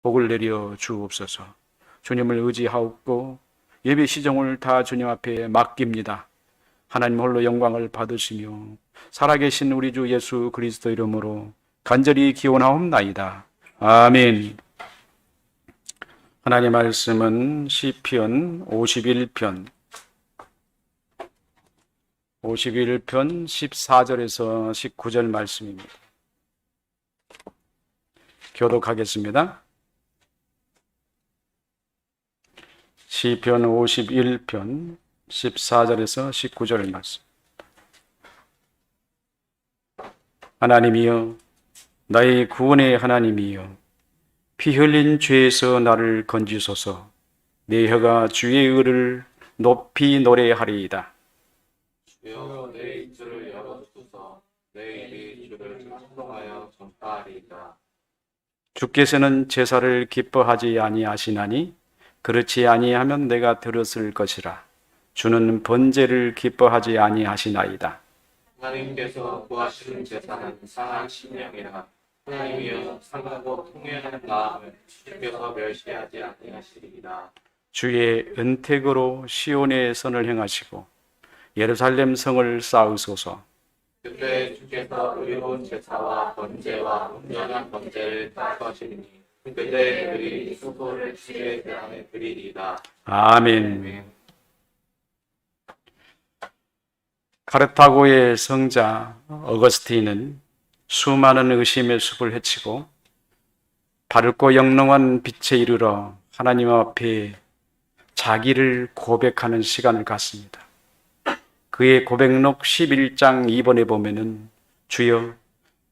복을 내려 주옵소서. 주님을 의지하옵고 예배 시정을 다 주님 앞에 맡깁니다. 하나님 홀로 영광을 받으시며 살아계신 우리 주 예수 그리스도 이름으로 간절히 기원하옵나이다. 아멘. 하나님 말씀은 시편 51편 14절에서 19절 말씀입니다. 교독하겠습니다. 시편 51편 14절에서 19절 말씀. 하나님이여, 나의 구원의 하나님이여, 피 흘린 죄에서 나를 건지소서. 내 혀가 주의 의를 높이 노래하리이다. 주여, 내 입술을 열어주소서. 내 입이 주를 찬송하여 전파하리이다. 주께서는 제사를 기뻐하지 아니하시나니 그렇지 아니하면 내가 들었을 것이라. 주는 번제를 기뻐하지 아니하시나이다. 하나님께서 구하시는 제사는 상한 심령이라. 하나님이여, 상하고 통회하는 마음을 주께서 멸시하지 아니하시리이다. 주의 은택으로 시온의 선을 행하시고 예루살렘 성을 쌓으소서. 그때 주께서 의로운 제사와 번제와 온전한 번제를 하시리니 그때 그들이 수고를 주의 대함에 드리리이다. 아멘. 카르타고의 성자 어거스틴은 수많은 의심의 숲을 헤치고 밝고 영롱한 빛에 이르러 하나님 앞에 자기를 고백하는 시간을 갖습니다. 그의 고백록 11장 2번에 보면은 주여,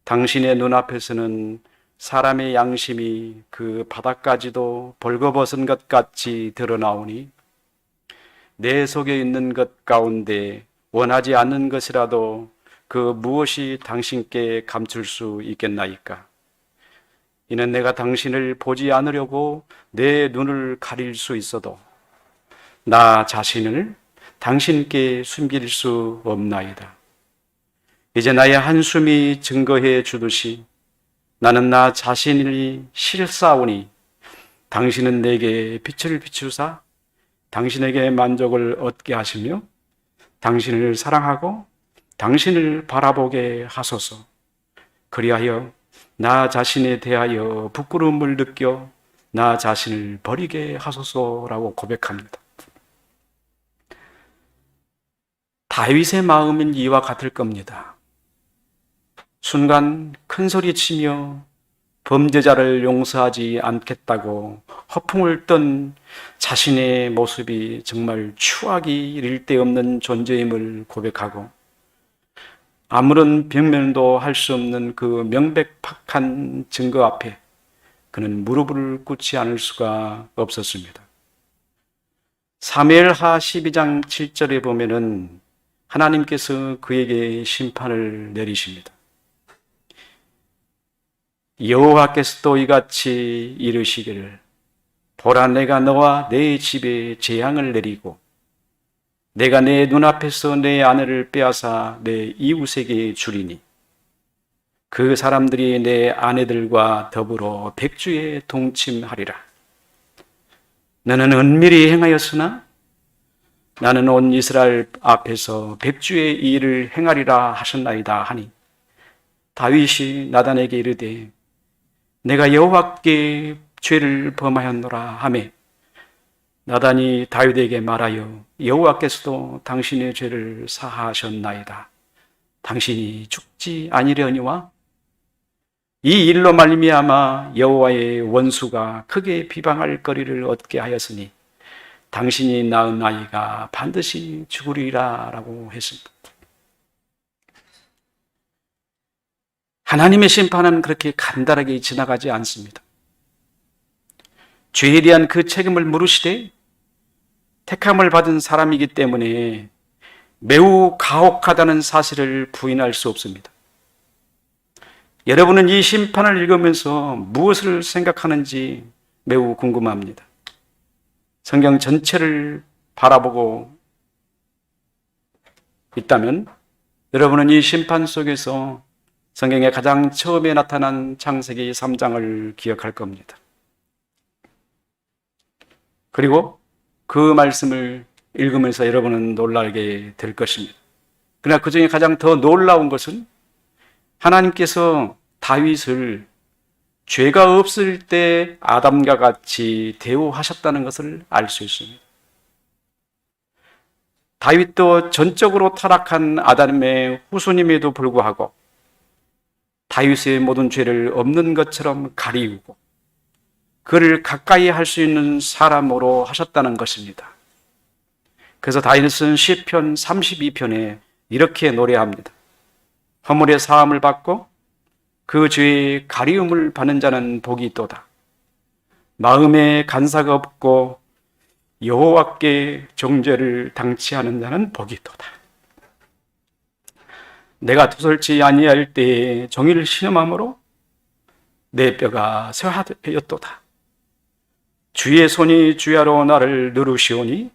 당신의 눈앞에서는 사람의 양심이 그 바닥까지도 벌거벗은 것 같이 드러나오니 내 속에 있는 것 가운데 원하지 않는 것이라도 그 무엇이 당신께 감출 수 있겠나이까? 이는 내가 당신을 보지 않으려고 내 눈을 가릴 수 있어도 나 자신을 당신께 숨길 수 없나이다. 이제 나의 한숨이 증거해 주듯이 나는 나 자신이 실사오니 당신은 내게 빛을 비추사 당신에게 만족을 얻게 하시며 당신을 사랑하고 당신을 바라보게 하소서. 그리하여 나 자신에 대하여 부끄러움을 느껴 나 자신을 버리게 하소서라고 고백합니다. 다윗의 마음은 이와 같을 겁니다. 순간 큰 소리 치며 범죄자를 용서하지 않겠다고 허풍을 떤 자신의 모습이 정말 추하기 이를 데 없는 존재임을 고백하고 아무런 변명도 할 수 없는 그 명백한 증거 앞에 그는 무릎을 꿇지 않을 수가 없었습니다. 사무엘하 12장 7절에 보면은 하나님께서 그에게 심판을 내리십니다. 여호와께서도 이같이 이르시기를 보라, 내가 너와 내 집에 재앙을 내리고 내가 내 눈앞에서 내 아내를 빼앗아 내 이웃에게 주리니 그 사람들이 내 아내들과 더불어 백주에 동침하리라. 너는 은밀히 행하였으나 나는 온 이스라엘 앞에서 백주의 일을 행하리라 하셨나이다 하니 다윗이 나단에게 이르되 내가 여호와께 죄를 범하였노라 하매 나단이 다윗에게 말하여 여호와께서도 당신의 죄를 사하셨나이다. 당신이 죽지 아니려니와 이 일로 말미암아 여호와의 원수가 크게 비방할 거리를 얻게 하였으니 당신이 낳은 아이가 반드시 죽으리라 라고 했습니다. 하나님의 심판은 그렇게 간단하게 지나가지 않습니다. 죄에 대한 그 책임을 물으시되 택함을 받은 사람이기 때문에 매우 가혹하다는 사실을 부인할 수 없습니다. 여러분은 이 심판을 읽으면서 무엇을 생각하는지 매우 궁금합니다. 성경 전체를 바라보고 있다면 여러분은 이 심판 속에서 성경에 가장 처음에 나타난 창세기 3장을 기억할 겁니다. 그리고 그 말씀을 읽으면서 여러분은 놀라게 될 것입니다. 그러나 그 중에 가장 더 놀라운 것은 하나님께서 다윗을 죄가 없을 때 아담과 같이 대우하셨다는 것을 알 수 있습니다. 다윗도 전적으로 타락한 아담의 후손임에도 불구하고 다윗의 모든 죄를 없는 것처럼 가리우고 그를 가까이 할 수 있는 사람으로 하셨다는 것입니다. 그래서 다윗은 시편 32편에 이렇게 노래합니다. 허물의 사함을 받고 그 죄의 가리움을 받는 자는 복이 있도다. 마음에 간사가 없고 여호와께 정죄를 당치 않은 자는 복이 있도다. 내가 토설치 아니할 때에 정의를 신음함으로 내 뼈가 쇠하였도다. 주의 손이 주야로 나를 누르시오니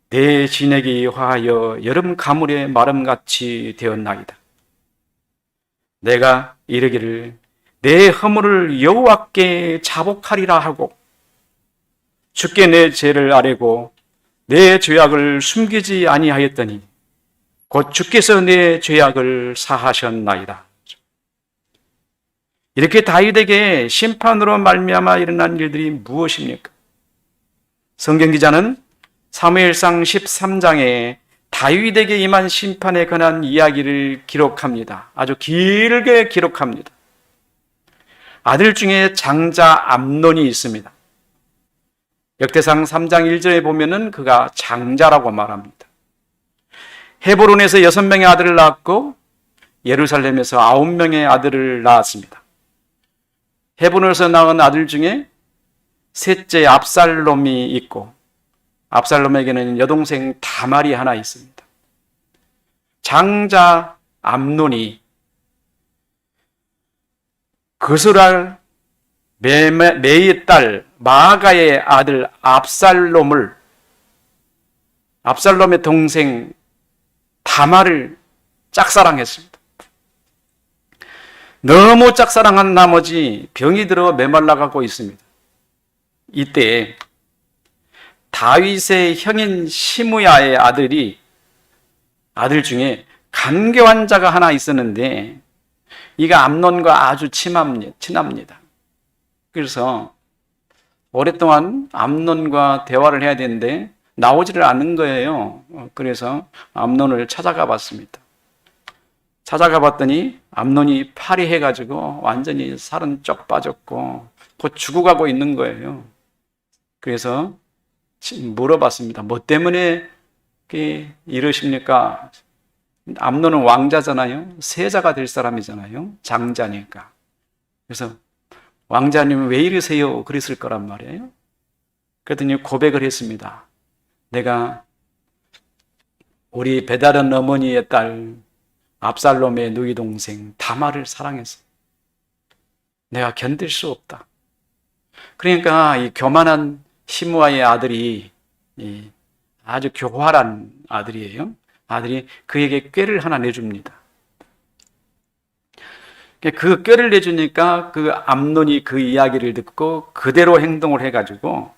내 진액이 화하여 여름 가물의 마름같이 되었나이다. 내가 이르기를 내 허물을 여호와께 자복하리라 하고 주께 내 죄를 아뢰고 내 죄악을 숨기지 아니하였더니 곧 주께서 내 죄악을 사하셨나이다. 이렇게 다윗에게 심판으로 말미암아 일어난 일들이 무엇입니까? 성경 기자는 사무엘상 13장에 다윗에게 임한 심판에 관한 이야기를 기록합니다. 아주 길게 기록합니다. 아들 중에 장자 암논이 있습니다. 역대상 3장 1절에 보면은 그가 장자라고 말합니다. 헤브론에서 6명의 아들을 낳았고 예루살렘에서 9명의 아들을 낳았습니다. 헤브론에서 낳은 아들 중에 셋째 압살롬이 있고 압살롬에게는 여동생 다말이 하나 있습니다. 장자 암논이 그스랄 메의 딸 마아가의 아들 압살롬의 동생 다말을 짝사랑했습니다. 너무 짝사랑한 나머지 병이 들어 메말라가고 있습니다. 이때 다윗의 형인 시므야의 아들 중에 간교한 자가 하나 있었는데 이가 암논과 아주 친합니다. 그래서 오랫동안 암논과 대화를 해야 되는데 나오지를 않는 거예요. 그래서 암논을 찾아가 봤습니다. 찾아가 봤더니 암논이 파리해가지고 완전히 살은 쩍 빠졌고 곧 죽어가고 있는 거예요. 그래서 물어봤습니다. 뭐 때문에 이러십니까? 암논은 왕자잖아요. 세자가 될 사람이잖아요. 장자니까. 그래서 왕자님은 왜 이러세요? 그랬을 거란 말이에요. 그랬더니 고백을 했습니다. 내가 우리 배다른 어머니의 딸 압살롬의 누이 동생 다말을 사랑했어. 내가 견딜 수 없다. 그러니까 이 교만한 시므아의 아들이 아주 교활한 아들이에요. 아들이 그에게 꾀를 하나 내줍니다. 그 꾀를 내주니까 그 암논이 그 이야기를 듣고 그대로 행동을 해가지고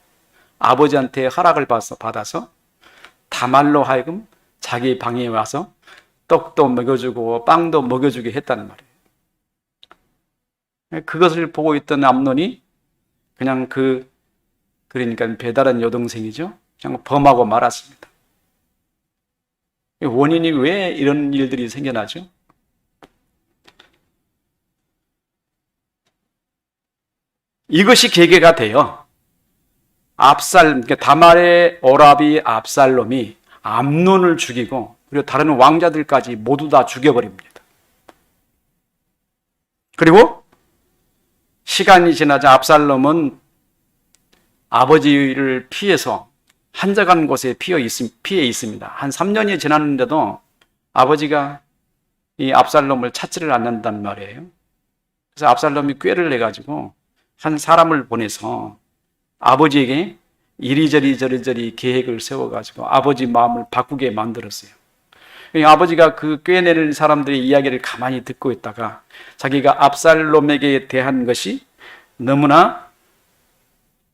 아버지한테 허락을 받아서 다말로 하여금 자기 방에 와서 떡도 먹여주고 빵도 먹여주게 했다는 말이에요. 그것을 보고 있던 암논이 그냥 그러니까 배다른 여동생이죠. 그냥 범하고 말았습니다. 원인이 왜 이런 일들이 생겨나죠? 이것이 계기가 돼요. 그러니까 다말의 오라비 압살롬이 암논을 죽이고 그리고 다른 왕자들까지 모두 다 죽여버립니다. 그리고 시간이 지나자 압살롬은 아버지를 피해서 한적한 곳에 피해 있습니다. 한 3년이 지났는데도 아버지가 이 압살롬을 찾지를 않는단 말이에요. 그래서 압살롬이 꾀를 내가지고 한 사람을 보내서 아버지에게 이리저리 계획을 세워가지고 아버지 마음을 바꾸게 만들었어요. 아버지가 그 꾀내는 사람들의 이야기를 가만히 듣고 있다가 자기가 압살롬에게 대한 것이 너무나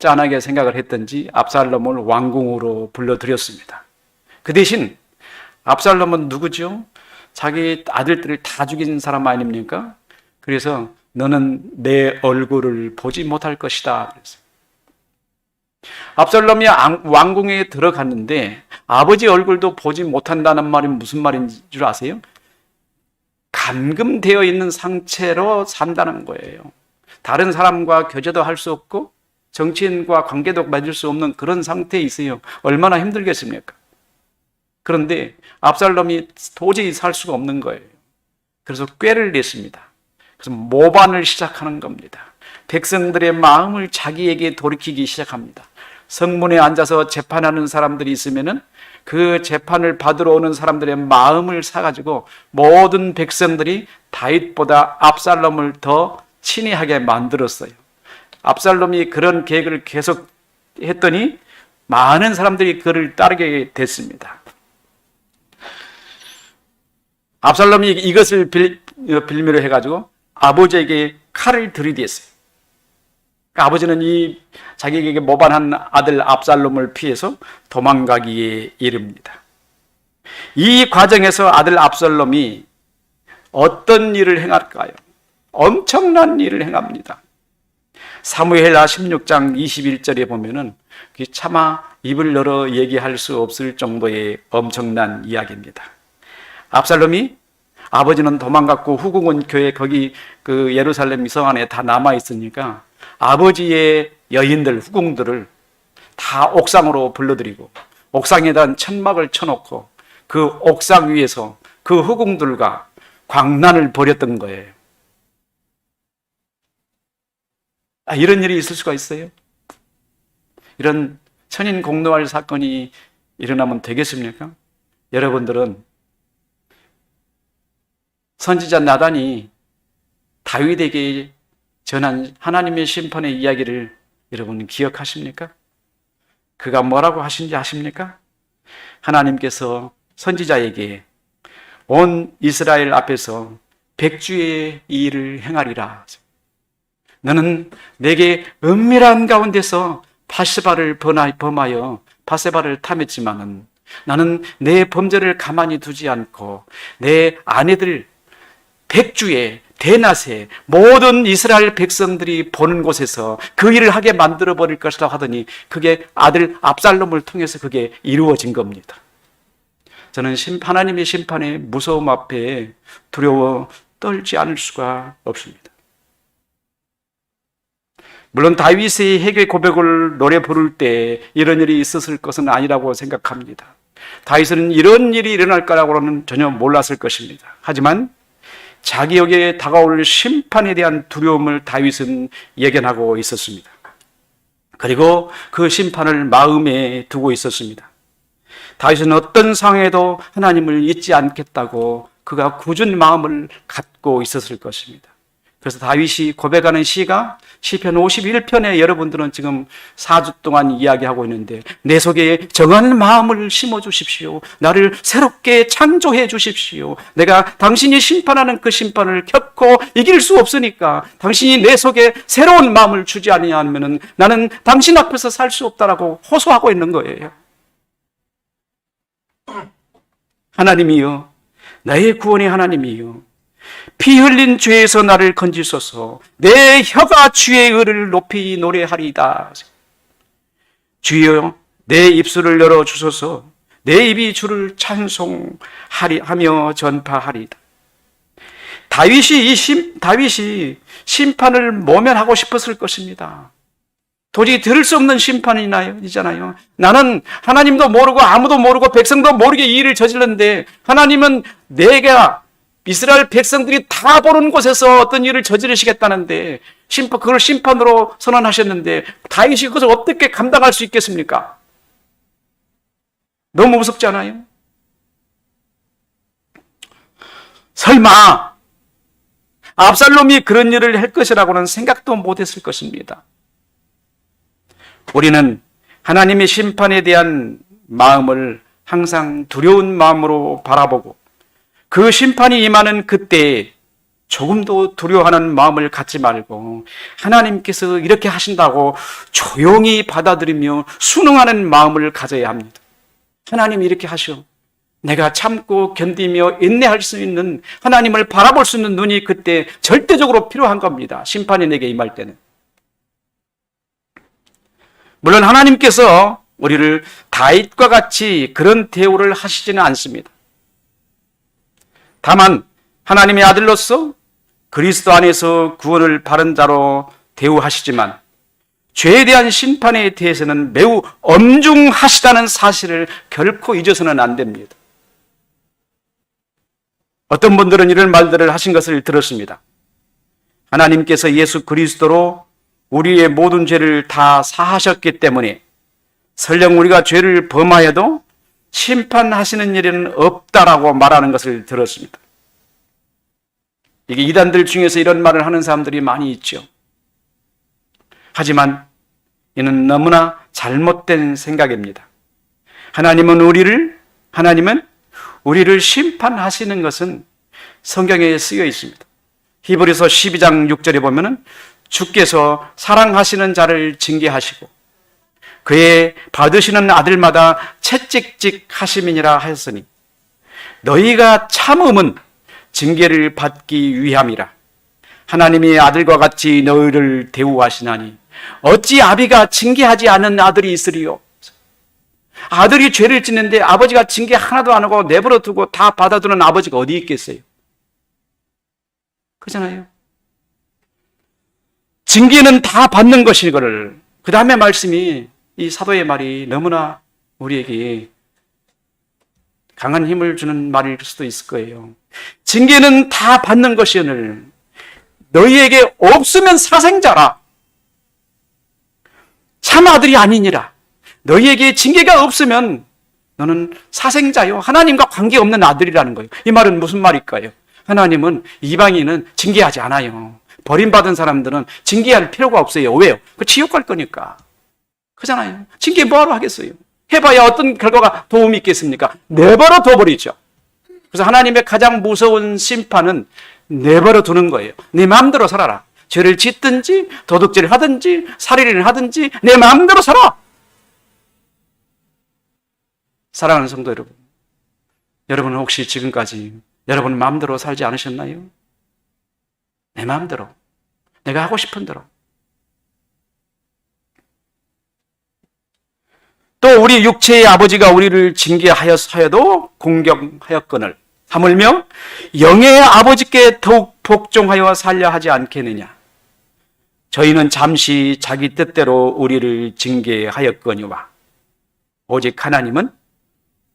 짠하게 생각을 했던지 압살롬을 왕궁으로 불러들였습니다. 그 대신 압살롬은 누구죠? 자기 아들들을 다 죽인 사람 아닙니까? 그래서 너는 내 얼굴을 보지 못할 것이다. 그랬어요. 압살롬이 왕궁에 들어갔는데 아버지 얼굴도 보지 못한다는 말이 무슨 말인 줄 아세요? 감금되어 있는 상태로 산다는 거예요. 다른 사람과 교제도 할 수 없고 정치인과 관계도 맺을 수 없는 그런 상태에 있어요. 얼마나 힘들겠습니까? 그런데 압살롬이 도저히 살 수가 없는 거예요. 그래서 꾀를 냈습니다. 그래서 모반을 시작하는 겁니다. 백성들의 마음을 자기에게 돌이키기 시작합니다. 성문에 앉아서 재판하는 사람들이 있으면은 그 재판을 받으러 오는 사람들의 마음을 사가지고 모든 백성들이 다윗보다 압살롬을 더 친애하게 만들었어요. 압살롬이 그런 계획을 계속 했더니 많은 사람들이 그를 따르게 됐습니다. 압살롬이 이것을 빌미로 해가지고 아버지에게 칼을 들이댔어요. 아버지는 이 자기에게 모반한 아들 압살롬을 피해서 도망가기에 이릅니다. 이 과정에서 아들 압살롬이 어떤 일을 행할까요? 엄청난 일을 행합니다. 사무엘하 16장 21절에 보면은 차마 입을 열어 얘기할 수 없을 정도의 엄청난 이야기입니다. 압살롬이 아버지는 도망갔고 후궁은 교회 거기 그 예루살렘 성 안에 다 남아 있으니까 아버지의 여인들 후궁들을 다 옥상으로 불러들이고 옥상에다 천막을 쳐놓고 그 옥상 위에서 그 후궁들과 광란을 벌였던 거예요. 이런 일이 있을 수가 있어요? 이런 천인공노할 사건이 일어나면 되겠습니까? 여러분들은 선지자 나단이 다윗에게 전한 하나님의 심판의 이야기를 여러분 기억하십니까? 그가 뭐라고 하신지 아십니까? 하나님께서 선지자에게 온 이스라엘 앞에서 백주의 일을 행하리라. 너는 내게 은밀한 가운데서 바세바를 범하여 바세바를 탐했지만은 나는 내 범죄를 가만히 두지 않고 내 아내들 백주에 대낮에 모든 이스라엘 백성들이 보는 곳에서 그 일을 하게 만들어 버릴 것이라고 하더니 그게 아들 압살롬을 통해서 그게 이루어진 겁니다. 저는 하나님의 심판의 무서움 앞에 두려워 떨지 않을 수가 없습니다. 물론 다윗의 회개 고백을 노래 부를 때 이런 일이 있었을 것은 아니라고 생각합니다. 다윗은 이런 일이 일어날 거라고는 전혀 몰랐을 것입니다. 하지만 자기에게 다가올 심판에 대한 두려움을 다윗은 예견하고 있었습니다. 그리고 그 심판을 마음에 두고 있었습니다. 다윗은 어떤 상황에도 하나님을 잊지 않겠다고 그가 굳은 마음을 갖고 있었을 것입니다. 그래서 다윗이 고백하는 시가 시편 51편에 여러분들은 지금 4주 동안 이야기하고 있는데 내 속에 정한 마음을 심어주십시오. 나를 새롭게 창조해 주십시오. 내가 당신이 심판하는 그 심판을 결코 이길 수 없으니까 당신이 내 속에 새로운 마음을 주지 아니하면 나는 당신 앞에서 살 수 없다라고 호소하고 있는 거예요. 하나님이여, 나의 구원의 하나님이여, 피 흘린 죄에서 나를 건지소서. 내 혀가 주의 의를 높이 노래하리이다. 주여, 내 입술을 열어주소서. 내 입이 주를 찬송하며 전파하리이다. 다윗이 심판을 모면하고 싶었을 것입니다. 도저히 들을 수 없는 심판이잖아요. 나는 하나님도 모르고 아무도 모르고 백성도 모르게 이 일을 저질렀는데 하나님은 내가 이스라엘 백성들이 다 보는 곳에서 어떤 일을 저지르시겠다는데 그걸 심판으로 선언하셨는데 다윗이 그것을 어떻게 감당할 수 있겠습니까? 너무 무섭지 않아요? 설마 압살롬이 그런 일을 할 것이라고는 생각도 못했을 것입니다. 우리는 하나님의 심판에 대한 마음을 항상 두려운 마음으로 바라보고 그 심판이 임하는 그때에 조금도 두려워하는 마음을 갖지 말고 하나님께서 이렇게 하신다고 조용히 받아들이며 순응하는 마음을 가져야 합니다. 하나님이 이렇게 하셔. 내가 참고 견디며 인내할 수 있는, 하나님을 바라볼 수 있는 눈이 그때 절대적으로 필요한 겁니다. 심판이 내게 임할 때는. 물론 하나님께서 우리를 다윗과 같이 그런 대우를 하시지는 않습니다. 다만 하나님의 아들로서 그리스도 안에서 구원을 받은 자로 대우하시지만 죄에 대한 심판에 대해서는 매우 엄중하시다는 사실을 결코 잊어서는 안 됩니다. 어떤 분들은 이런 말들을 하신 것을 들었습니다. 하나님께서 예수 그리스도로 우리의 모든 죄를 다 사하셨기 때문에 설령 우리가 죄를 범하여도 심판하시는 일은 없다라고 말하는 것을 들었습니다. 이게 이단들 중에서 이런 말을 하는 사람들이 많이 있죠. 하지만 이는 너무나 잘못된 생각입니다. 하나님은 우리를 심판하시는 것은 성경에 쓰여 있습니다. 히브리서 12장 6절에 보면은 주께서 사랑하시는 자를 징계하시고 그의 받으시는 아들마다 채찍찍 하심이니라 하였으니 너희가 참음은 징계를 받기 위함이라. 하나님의 아들과 같이 너희를 대우하시나니 어찌 아비가 징계하지 않은 아들이 있으리요. 아들이 죄를 짓는데 아버지가 징계 하나도 안 하고 내버려 두고 다 받아두는 아버지가 어디 있겠어요? 그렇잖아요. 징계는 다 받는 것이거를. 그 다음에 말씀이, 이 사도의 말이 너무나 우리에게 강한 힘을 주는 말일 수도 있을 거예요. 징계는 다 받는 것이오늘 너희에게 없으면 사생자라. 참 아들이 아니니라. 너희에게 징계가 없으면 너는 사생자요, 하나님과 관계없는 아들이라는 거예요. 이 말은 무슨 말일까요? 하나님은 이방인은 징계하지 않아요. 버림받은 사람들은 징계할 필요가 없어요. 왜요? 그 지옥 갈 거니까. 그잖아요. 징계 뭐하러 하겠어요? 해봐야 어떤 결과가 도움이 있겠습니까? 내버려 둬버리죠. 그래서 하나님의 가장 무서운 심판은 내버려 두는 거예요. 네 마음대로 살아라. 죄를 짓든지 도둑질을 하든지 살인을 하든지 내 마음대로 살아. 사랑하는 성도 여러분, 여러분은 혹시 지금까지 여러분 마음대로 살지 않으셨나요? 내 마음대로, 내가 하고 싶은 대로. 또 우리 육체의 아버지가 우리를 징계하여도 공경하였거늘 하물며 영의 아버지께 더욱 복종하여 살려 하지 않겠느냐. 저희는 잠시 자기 뜻대로 우리를 징계하였거니와 오직 하나님은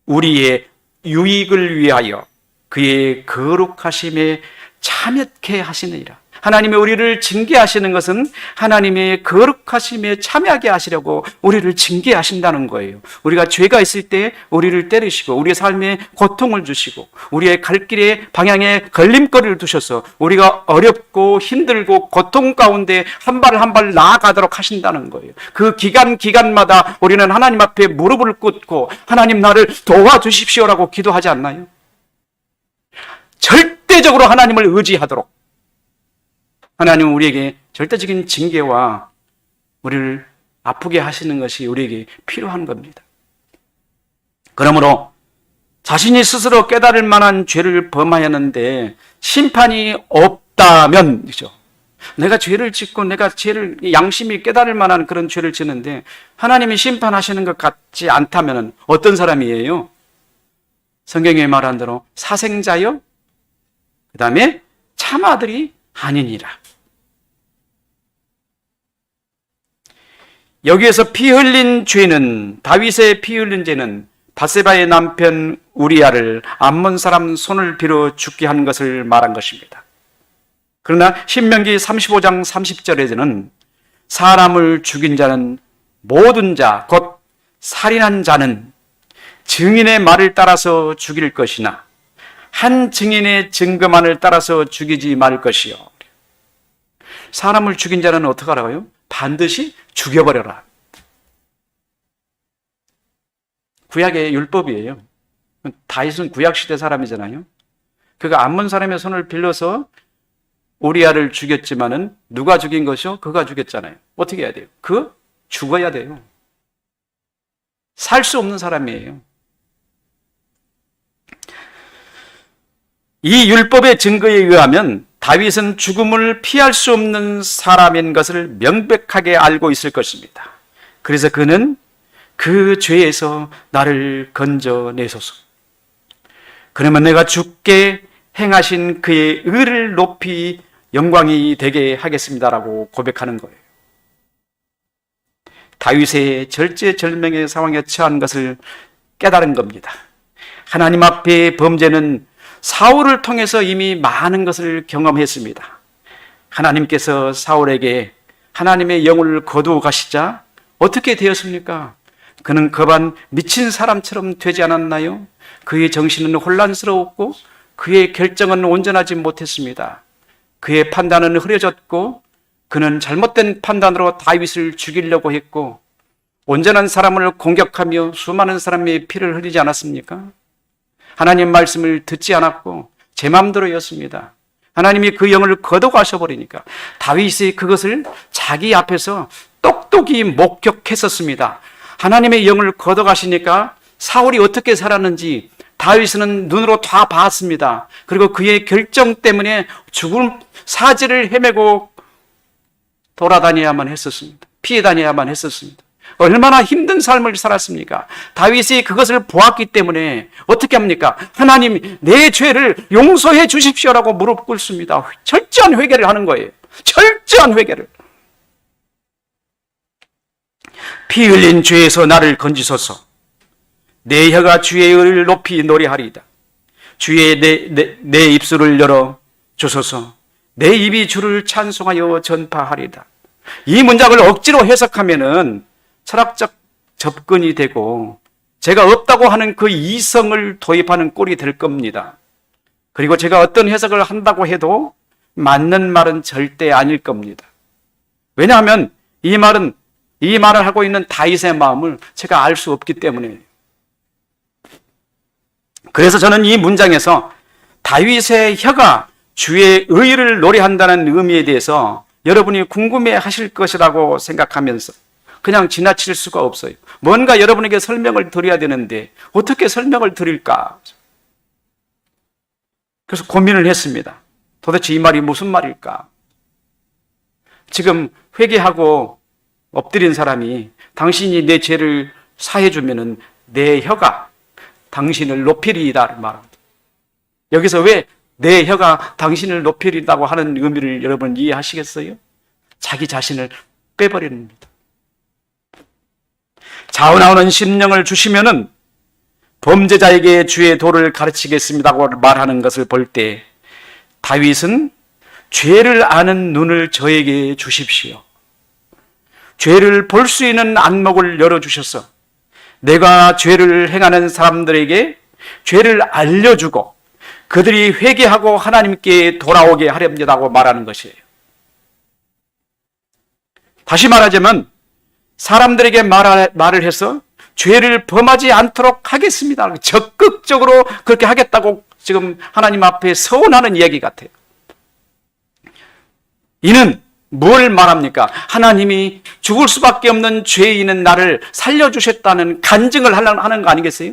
우리의 유익을 위하여 그의 거룩하심에 참여케 하시느니라. 하나님이 우리를 징계하시는 것은 하나님의 거룩하심에 참여하게 하시려고 우리를 징계하신다는 거예요. 우리가 죄가 있을 때 우리를 때리시고 우리의 삶에 고통을 주시고 우리의 갈 길에 방향에 걸림돌을 두셔서 우리가 어렵고 힘들고 고통 가운데 한 발 한 발 나아가도록 하신다는 거예요. 그 기간마다 우리는 하나님 앞에 무릎을 꿇고 하나님 나를 도와주십시오라고 기도하지 않나요? 절대적으로 하나님을 의지하도록 하나님은 우리에게 절대적인 징계와 우리를 아프게 하시는 것이 우리에게 필요한 겁니다. 그러므로 자신이 스스로 깨달을 만한 죄를 범하였는데 심판이 없다면, 그죠? 내가 죄를 짓고 내가 죄를 양심이 깨달을 만한 그런 죄를 짓는데 하나님이 심판하시는 것 같지 않다면 어떤 사람이에요? 성경에 말한 대로 사생자요, 그 다음에 참아들이 아니니라. 여기에서 피 흘린 죄는, 다윗의 피 흘린 죄는 밧세바의 남편 우리야를 암몬 사람 손을 빌어 죽게 한 것을 말한 것입니다. 그러나 신명기 35장 30절에는 사람을 죽인 자는 모든 자, 곧 살인한 자는 증인의 말을 따라서 죽일 것이나 한 증인의 증거만을 따라서 죽이지 말 것이요. 사람을 죽인 자는 어떻게 하라고요? 반드시 죽여버려라. 구약의 율법이에요. 다윗은 구약시대 사람이잖아요. 그가 암몬 사람의 손을 빌려서 우리아를 죽였지만은 누가 죽인 것이요? 그가 죽였잖아요. 어떻게 해야 돼요? 죽어야 돼요. 살 수 없는 사람이에요. 이 율법의 증거에 의하면 다윗은 죽음을 피할 수 없는 사람인 것을 명백하게 알고 있을 것입니다. 그래서 그는 그 죄에서 나를 건져내소서. 그러면 내가 주께 행하신 그의 의를 높이 영광이 되게 하겠습니다라고 고백하는 거예요. 다윗의 절제절명의 상황에 처한 것을 깨달은 겁니다. 하나님 앞에 범죄는 사울을 통해서 이미 많은 것을 경험했습니다. 하나님께서 사울에게 하나님의 영을 거두어 가시자 어떻게 되었습니까? 그는 거반 미친 사람처럼 되지 않았나요? 그의 정신은 혼란스러웠고 그의 결정은 온전하지 못했습니다. 그의 판단은 흐려졌고 그는 잘못된 판단으로 다윗을 죽이려고 했고 온전한 사람을 공격하며 수많은 사람의 피를 흘리지 않았습니까? 하나님 말씀을 듣지 않았고 제 마음대로였습니다. 하나님이 그 영을 걷어가셔버리니까 다윗이 그것을 자기 앞에서 똑똑히 목격했었습니다. 하나님의 영을 걷어가시니까 사울이 어떻게 살았는지 다윗은 눈으로 다 봤습니다. 그리고 그의 결정 때문에 죽음 사지를 헤매고 돌아다녀야만 했었습니다. 피해 다녀야만 했었습니다. 얼마나 힘든 삶을 살았습니까? 다윗이 그것을 보았기 때문에 어떻게 합니까? 하나님, 내 죄를 용서해 주십시오라고 무릎 꿇습니다. 철저한 회개를 하는 거예요. 철저한 회개를. 피 흘린 죄에서 나를 건지소서. 내 혀가 주의 의를 높이 노래하리이다. 주의 내 입술을 열어 주소서. 내 입이 주를 찬송하여 전파하리이다. 이 문장을 억지로 해석하면은 철학적 접근이 되고 제가 없다고 하는 그 이성을 도입하는 꼴이 될 겁니다. 그리고 제가 어떤 해석을 한다고 해도 맞는 말은 절대 아닐 겁니다. 왜냐하면 이 말을 하고 있는 다윗의 마음을 제가 알 수 없기 때문에. 그래서 저는 이 문장에서 다윗의 혀가 주의 의를 노래한다는 의미에 대해서 여러분이 궁금해 하실 것이라고 생각하면서 그냥 지나칠 수가 없어요. 뭔가 여러분에게 설명을 드려야 되는데 어떻게 설명을 드릴까? 그래서 고민을 했습니다. 도대체 이 말이 무슨 말일까? 지금 회개하고 엎드린 사람이 당신이 내 죄를 사해주면은 내 혀가 당신을 높이리이다 말합니다. 여기서 왜 내 혀가 당신을 높이리다고 하는 의미를 여러분 이해하시겠어요? 자기 자신을 빼버리는 겁니다. 자원하오는 심령을 주시면은 범죄자에게 주의 도를 가르치겠습니다고 말하는 것을 볼 때 다윗은 죄를 아는 눈을 저에게 주십시오. 죄를 볼 수 있는 안목을 열어주셔서 내가 죄를 행하는 사람들에게 죄를 알려주고 그들이 회개하고 하나님께 돌아오게 하렵니다고 말하는 것이에요. 다시 말하자면 사람들에게 말을 해서 죄를 범하지 않도록 하겠습니다. 적극적으로 그렇게 하겠다고 지금 하나님 앞에 서원하는 이야기 같아요. 이는 뭘 말합니까? 하나님이 죽을 수밖에 없는 죄인은 나를 살려주셨다는 간증을 하는 거 아니겠어요?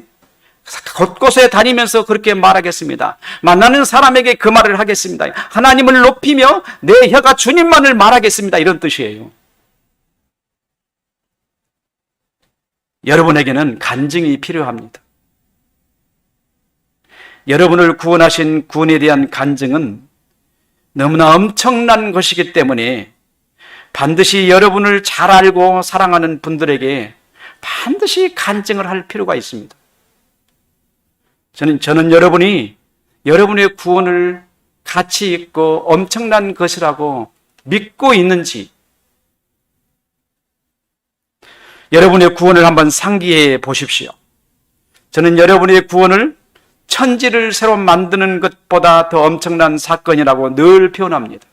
곳곳에 다니면서 그렇게 말하겠습니다. 만나는 사람에게 그 말을 하겠습니다. 하나님을 높이며 내 혀가 주님만을 말하겠습니다. 이런 뜻이에요. 여러분에게는 간증이 필요합니다. 여러분을 구원하신 구원에 대한 간증은 너무나 엄청난 것이기 때문에 반드시 여러분을 잘 알고 사랑하는 분들에게 반드시 간증을 할 필요가 있습니다. 저는 여러분이 여러분의 구원을 가치 있고 엄청난 것이라고 믿고 있는지 여러분의 구원을 한번 상기해 보십시오. 저는 여러분의 구원을 천지를 새로 만드는 것보다 더 엄청난 사건이라고 늘 표현합니다.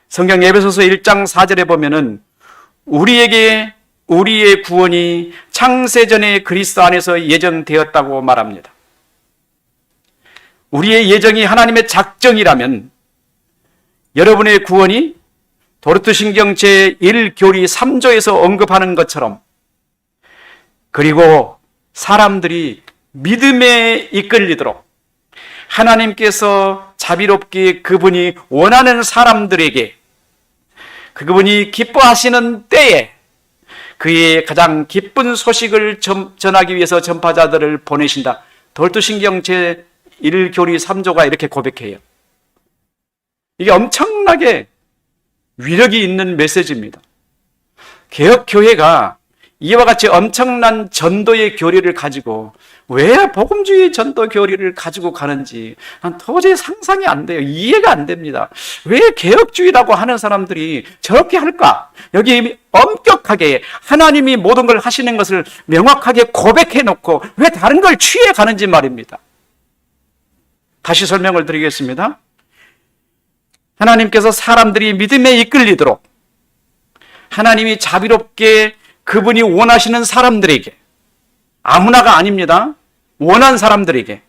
성경 에베소서 1장 4절에 보면은 우리에게 우리의 구원이 창세전에 그리스도 안에서 예정되었다고 말합니다. 우리의 예정이 하나님의 작정이라면 여러분의 구원이 도르트신경 제1교리 3조에서 언급하는 것처럼, 그리고 사람들이 믿음에 이끌리도록 하나님께서 자비롭게 그분이 원하는 사람들에게, 그분이 기뻐하시는 때에 그의 가장 기쁜 소식을 전하기 위해서 전파자들을 보내신다. 도르트신경 제1교리 3조가 이렇게 고백해요. 이게 엄청나게 위력이 있는 메시지입니다. 개혁교회가 이와 같이 엄청난 전도의 교리를 가지고 왜 복음주의 전도 교리를 가지고 가는지 난 도저히 상상이 안 돼요. 이해가 안 됩니다. 왜 개혁주의라고 하는 사람들이 저렇게 할까? 여기 엄격하게 하나님이 모든 걸 하시는 것을 명확하게 고백해 놓고 왜 다른 걸 취해 가는지 말입니다. 다시 설명을 드리겠습니다. 하나님께서 사람들이 믿음에 이끌리도록 하나님이 자비롭게 그분이 원하시는 사람들에게, 아무나가 아닙니다. 원한 사람들에게,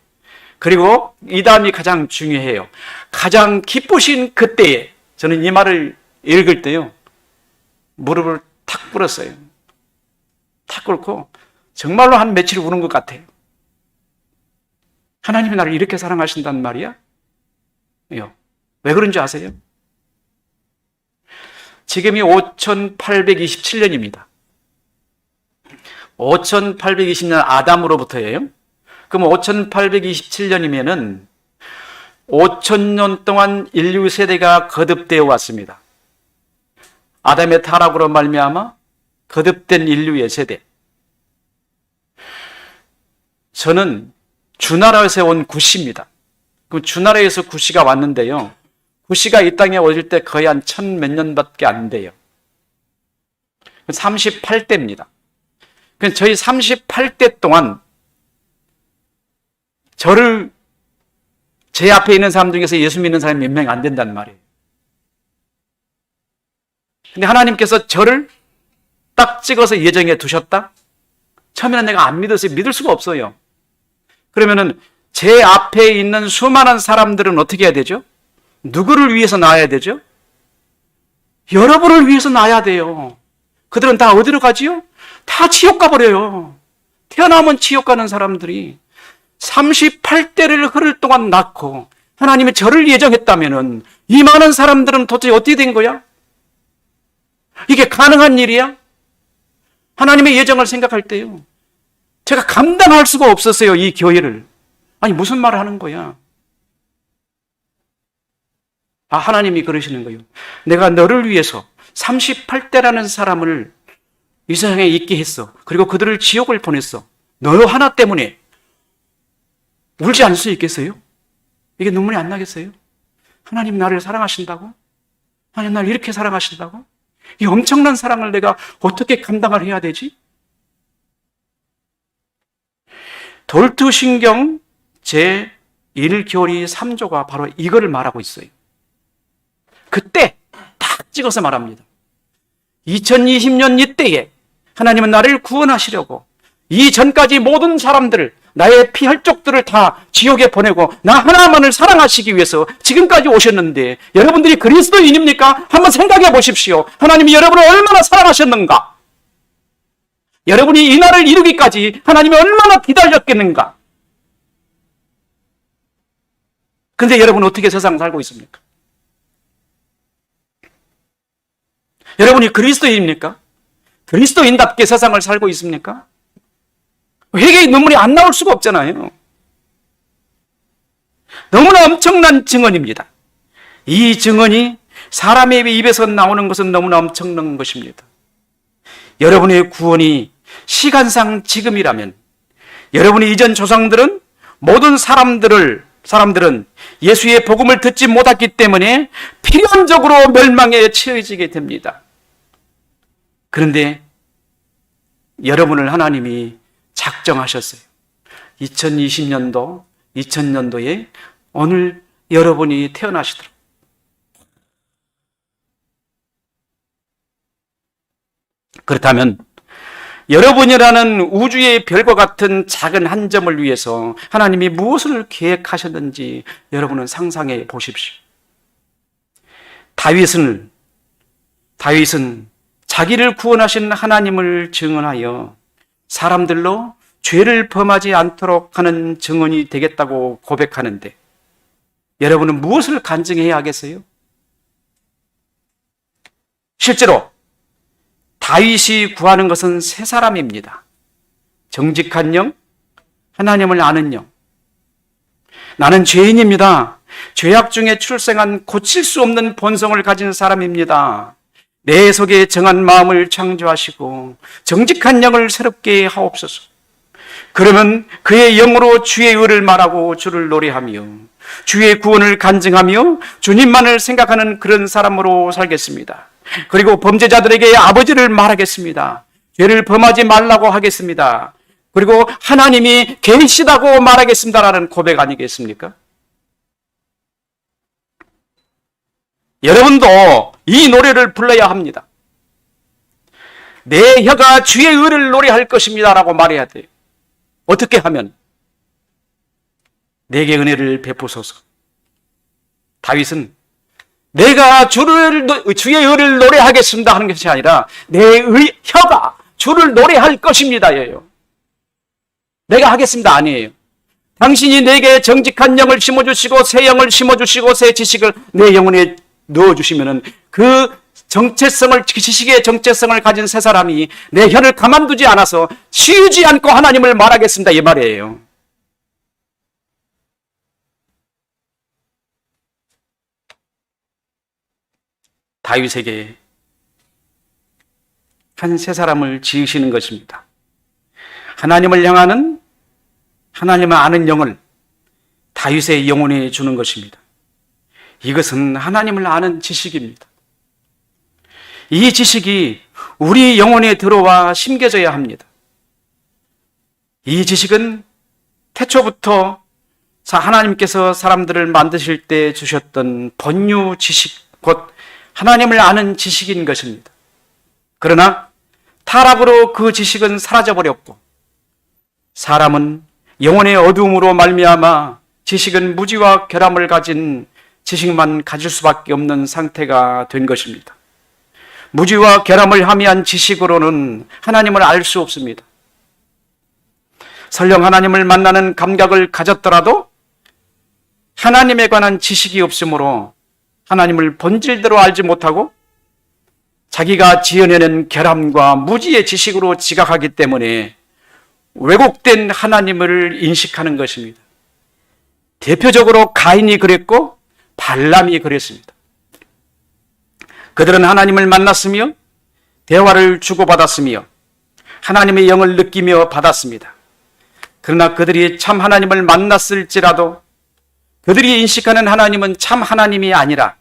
그리고 이 다음이 가장 중요해요. 가장 기쁘신 그때에, 저는 이 말을 읽을 때요, 무릎을 탁 꿇었어요. 탁 꿇고 정말로 한 며칠 우는 것 같아요. 하나님이 나를 이렇게 사랑하신단 말이야? 왜 그런지 아세요? 지금이 5827년입니다. 5820년 아담으로부터예요. 그럼 5827년이면은 5000년 동안 인류 세대가 거듭되어 왔습니다. 아담의 타락으로 말미암아 거듭된 인류의 세대. 저는 주나라에서 온 구시입니다. 그럼 주나라에서 구시가 왔는데요, 구시가 이 땅에 오실 때 거의 한 1000몇 년밖에 안 돼요. 38대입니다. 저희 38대 동안 저를, 제 앞에 있는 사람 중에서 예수 믿는 사람이 몇 명이 안 된단 말이에요. 근데 하나님께서 저를 딱 찍어서 예정해 두셨다? 처음에는 내가 안 믿었어요. 믿을 수가 없어요. 그러면은 제 앞에 있는 수많은 사람들은 어떻게 해야 되죠? 누구를 위해서 낳아야 되죠? 여러분을 위해서 낳아야 돼요. 그들은 다 어디로 가지요? 다 지옥 가버려요. 태어나면 지옥 가는 사람들이 38대를 흐를 동안 낳고 하나님이 저를 예정했다면은 이 많은 사람들은 도대체 어떻게 된 거야? 이게 가능한 일이야? 하나님의 예정을 생각할 때요, 제가 감당할 수가 없었어요, 이 교회를. 아니, 무슨 말을 하는 거야? 하나님이 그러시는 거예요. 내가 너를 위해서 38대라는 사람을 이 세상에 있게 했어. 그리고 그들을 지옥을 보냈어. 너 하나 때문에 울지 않을 수 있겠어요? 이게 눈물이 안 나겠어요? 하나님 나를 사랑하신다고? 하나님 나를 이렇게 사랑하신다고? 이 엄청난 사랑을 내가 어떻게 감당을 해야 되지? 도르트신경 제1교리 3조가 바로 이거를 말하고 있어요. 그때 딱 찍어서 말합니다. 2020년 이때에 하나님은 나를 구원하시려고 이 전까지 모든 사람들을, 나의 피혈족들을 다 지옥에 보내고 나 하나만을 사랑하시기 위해서 지금까지 오셨는데, 여러분들이 그리스도인입니까? 한번 생각해 보십시오. 하나님이 여러분을 얼마나 사랑하셨는가? 여러분이 이 날을 이루기까지 하나님이 얼마나 기다렸겠는가? 근데 여러분 어떻게 세상 살고 있습니까? 여러분이 그리스도인입니까? 그리스도인답게 세상을 살고 있습니까? 회개의 눈물이 안 나올 수가 없잖아요. 너무나 엄청난 증언입니다. 이 증언이 사람의 입에서 나오는 것은 너무나 엄청난 것입니다. 여러분의 구원이 시간상 지금이라면, 여러분의 이전 조상들은 모든 사람들은 예수의 복음을 듣지 못했기 때문에 필연적으로 멸망에 처해지게 됩니다. 그런데 여러분을 하나님이 작정하셨어요. 2020년도, 2000년도에 오늘 여러분이 태어나시도록. 그렇다면 여러분이라는 우주의 별과 같은 작은 한 점을 위해서 하나님이 무엇을 계획하셨는지 여러분은 상상해 보십시오. 다윗은 자기를 구원하신 하나님을 증언하여 사람들로 죄를 범하지 않도록 하는 증언이 되겠다고 고백하는데, 여러분은 무엇을 간증해야 하겠어요? 실제로 다윗이 구하는 것은 세 사람입니다. 정직한 영, 하나님을 아는 영. 나는 죄인입니다. 죄악 중에 출생한 고칠 수 없는 본성을 가진 사람입니다. 내 속에 정한 마음을 창조하시고 정직한 영을 새롭게 하옵소서. 그러면 그의 영으로 주의 의를 말하고 주를 노래하며 주의 구원을 간증하며 주님만을 생각하는 그런 사람으로 살겠습니다. 그리고 범죄자들에게 아버지를 말하겠습니다. 죄를 범하지 말라고 하겠습니다. 그리고 하나님이 계시다고 말하겠습니다라는 고백 아니겠습니까? 여러분도 이 노래를 불러야 합니다. 내 혀가 주의 의를 노래할 것입니다라고 말해야 돼요. 어떻게 하면? 내게 은혜를 베푸소서. 다윗은 내가 주의 의를 노래하겠습니다 하는 것이 아니라 내 혀가 주를 노래할 것입니다예요. 내가 하겠습니다 아니에요. 당신이 내게 정직한 영을 심어주시고 새 영을 심어주시고 새 지식을 내 영혼에 넣어주시면은 그 지식의 정체성을 가진 세 사람이 내 혀를 가만두지 않아서 쉬지 않고 하나님을 말하겠습니다 이 말이에요. 다윗에게 한 세 사람을 지으시는 것입니다. 하나님을 향하는, 하나님을 아는 영을 다윗의 영혼에 주는 것입니다. 이것은 하나님을 아는 지식입니다. 이 지식이 우리 영혼에 들어와 심겨져야 합니다. 이 지식은 태초부터 하나님께서 사람들을 만드실 때 주셨던 본유 지식, 곧 하나님을 아는 지식인 것입니다. 그러나 타락으로 그 지식은 사라져버렸고 사람은 영혼의 어두움으로 말미암아 지식은 무지와 결함을 가진 지식만 가질 수밖에 없는 상태가 된 것입니다. 무지와 결함을 함의한 지식으로는 하나님을 알 수 없습니다. 설령 하나님을 만나는 감각을 가졌더라도 하나님에 관한 지식이 없으므로 하나님을 본질대로 알지 못하고 자기가 지어내는 결함과 무지의 지식으로 지각하기 때문에 왜곡된 하나님을 인식하는 것입니다. 대표적으로 가인이 그랬고 발람이 그랬습니다. 그들은 하나님을 만났으며 대화를 주고받았으며 하나님의 영을 느끼며 받았습니다. 그러나 그들이 참 하나님을 만났을지라도 그들이 인식하는 하나님은 참 하나님이 아니라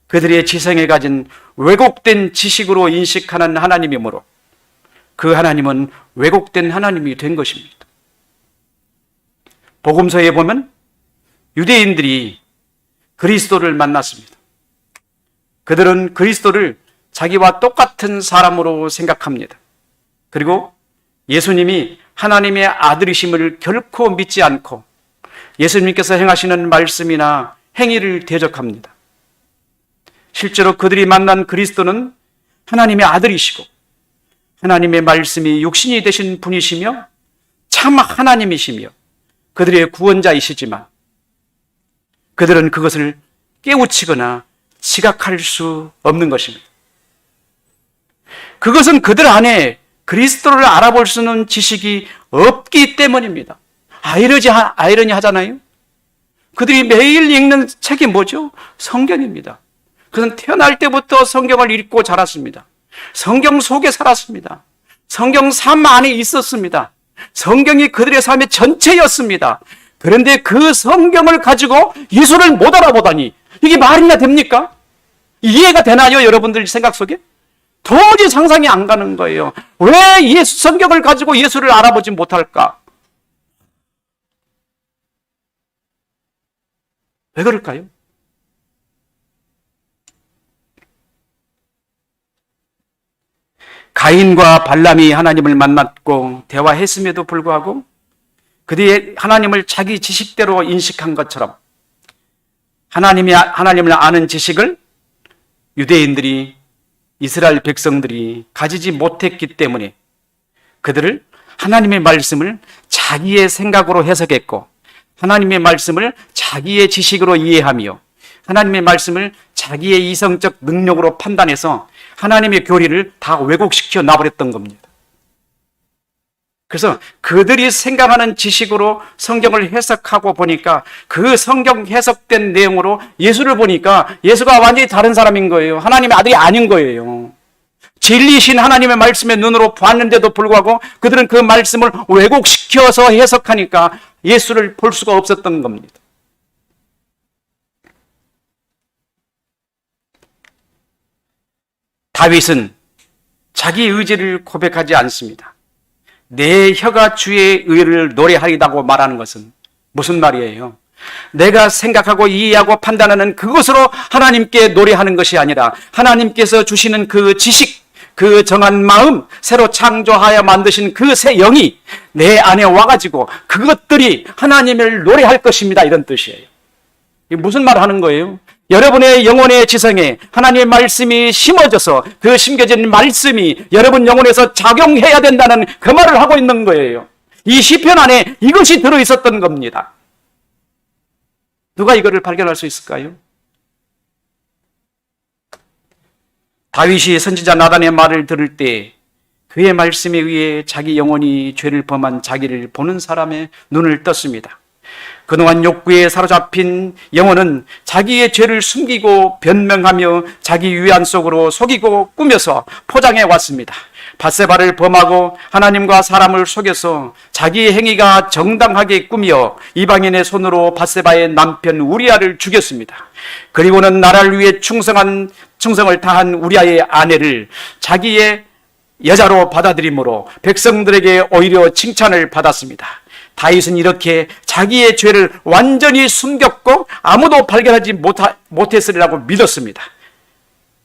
그들의 지성에 가진 왜곡된 지식으로 인식하는 하나님이므로 그 하나님은 왜곡된 하나님이 된 것입니다. 복음서에 보면 유대인들이 그리스도를 만났습니다. 그들은 그리스도를 자기와 똑같은 사람으로 생각합니다. 그리고 예수님이 하나님의 아들이심을 결코 믿지 않고 예수님께서 행하시는 말씀이나 행위를 대적합니다. 실제로 그들이 만난 그리스도는 하나님의 아들이시고 하나님의 말씀이 육신이 되신 분이시며 참 하나님이시며 그들의 구원자이시지만 그들은 그것을 깨우치거나 지각할 수 없는 것입니다. 그것은 그들 안에 그리스도를 알아볼 수 있는 지식이 없기 때문입니다. 아이러니하잖아요. 그들이 매일 읽는 책이 뭐죠? 성경입니다. 그것은 태어날 때부터 성경을 읽고 자랐습니다. 성경 속에 살았습니다. 성경 삶 안에 있었습니다. 성경이 그들의 삶의 전체였습니다. 그런데 그 성경을 가지고 예수를 못 알아보다니 이게 말이나 됩니까? 이해가 되나요? 여러분들 생각 속에? 도무지 상상이 안 가는 거예요. 왜 성경을 가지고 예수를 알아보지 못할까? 왜 그럴까요? 가인과 발람이 하나님을 만났고 대화했음에도 불구하고 그들이 하나님을 자기 지식대로 인식한 것처럼 하나님을 아는 지식을 유대인들이, 이스라엘 백성들이 가지지 못했기 때문에 그들을 하나님의 말씀을 자기의 생각으로 해석했고, 하나님의 말씀을 자기의 지식으로 이해하며, 하나님의 말씀을 자기의 이성적 능력으로 판단해서 하나님의 교리를 다 왜곡시켜 놔버렸던 겁니다. 그래서 그들이 생각하는 지식으로 성경을 해석하고 보니까 그 성경 해석된 내용으로 예수를 보니까 예수가 완전히 다른 사람인 거예요. 하나님의 아들이 아닌 거예요. 진리신 하나님의 말씀의 눈으로 봤는데도 불구하고 그들은 그 말씀을 왜곡시켜서 해석하니까 예수를 볼 수가 없었던 겁니다. 다윗은 자기 의지를 고백하지 않습니다. 내 혀가 주의 의를 노래하리라고 말하는 것은 무슨 말이에요? 내가 생각하고 이해하고 판단하는 그것으로 하나님께 노래하는 것이 아니라 하나님께서 주시는 그 지식, 그 정한 마음, 새로 창조하여 만드신 그 새 영이 내 안에 와가지고 그것들이 하나님을 노래할 것입니다. 이런 뜻이에요. 이게 무슨 말 하는 거예요? 여러분의 영혼의 지성에 하나님의 말씀이 심어져서 그 심겨진 말씀이 여러분 영혼에서 작용해야 된다는 그 말을 하고 있는 거예요. 이 시편 안에 이것이 들어있었던 겁니다. 누가 이거를 발견할 수 있을까요? 다윗이 선지자 나단의 말을 들을 때 그의 말씀에 의해 자기 영혼이 죄를 범한 자기를 보는 사람의 눈을 떴습니다. 그동안 욕구에 사로잡힌 영혼은 자기의 죄를 숨기고 변명하며 자기 위안 속으로 속이고 꾸며서 포장해 왔습니다. 밧세바를 범하고 하나님과 사람을 속여서 자기의 행위가 정당하게 꾸며 이방인의 손으로 밧세바의 남편 우리아를 죽였습니다. 그리고는 나라를 위해 충성을 다한 우리아의 아내를 자기의 여자로 받아들임으로 백성들에게 오히려 칭찬을 받았습니다. 다윗은 이렇게 자기의 죄를 완전히 숨겼고 아무도 발견하지 못했으리라고 믿었습니다.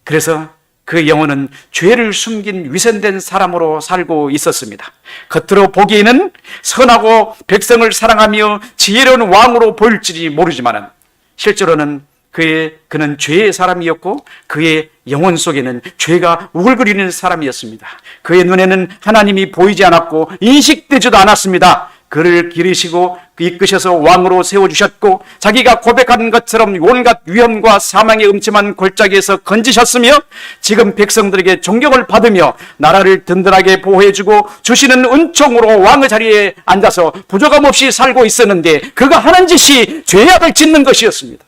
그래서 그 영혼은 죄를 숨긴 위선된 사람으로 살고 있었습니다. 겉으로 보기에는 선하고 백성을 사랑하며 지혜로운 왕으로 보일지 모르지만 실제로는 그는 죄의 사람이었고 그의 영혼 속에는 죄가 우글거리는 사람이었습니다. 그의 눈에는 하나님이 보이지 않았고 인식되지도 않았습니다. 그를 기르시고 이끄셔서 왕으로 세워주셨고 자기가 고백한 것처럼 온갖 위험과 사망의 음침한 골짜기에서 건지셨으며 지금 백성들에게 존경을 받으며 나라를 든든하게 보호해주고 주시는 은총으로 왕의 자리에 앉아서 부족함 없이 살고 있었는데 그가 하는 짓이 죄악을 짓는 것이었습니다.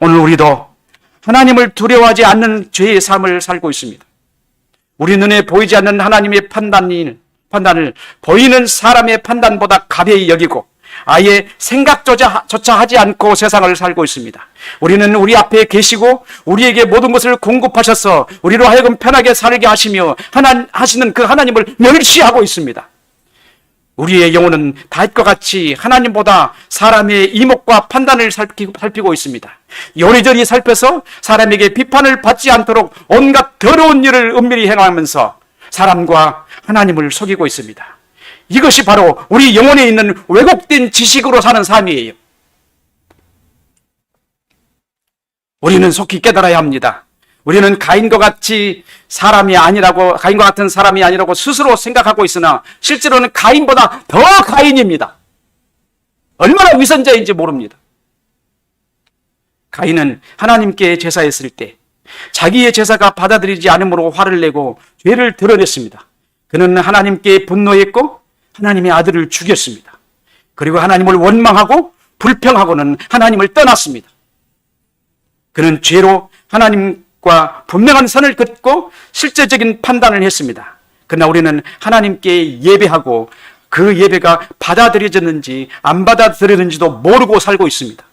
오늘 우리도 하나님을 두려워하지 않는 죄의 삶을 살고 있습니다. 우리 눈에 보이지 않는 하나님의 판단을 보이는 사람의 판단보다 가벼이 여기고 아예 생각조차 하지 않고 세상을 살고 있습니다. 우리는 우리 앞에 계시고 우리에게 모든 것을 공급하셔서 우리로 하여금 편하게 살게 하시는 그 하나님을 멸시하고 있습니다. 우리의 영혼은 다윗과 같이 하나님보다 사람의 이목과 판단을 살피고 있습니다. 요리조리 살펴서 사람에게 비판을 받지 않도록 온갖 더러운 일을 은밀히 행하면서 사람과 하나님을 속이고 있습니다. 이것이 바로 우리 영혼에 있는 왜곡된 지식으로 사는 삶이에요. 우리는 속히 깨달아야 합니다. 우리는 가인과 같은 사람이 아니라고 스스로 생각하고 있으나 실제로는 가인보다 더 가인입니다. 얼마나 위선자인지 모릅니다. 가인은 하나님께 제사했을 때 자기의 제사가 받아들이지 않음으로 화를 내고 죄를 드러냈습니다. 그는 하나님께 분노했고 하나님의 아들을 죽였습니다. 그리고 하나님을 원망하고 불평하고는 하나님을 떠났습니다. 그는 죄로 하나님과 분명한 선을 긋고 실제적인 판단을 했습니다. 그러나 우리는 하나님께 예배하고 그 예배가 받아들여졌는지 안 받아들여졌는지도 모르고 살고 있습니다.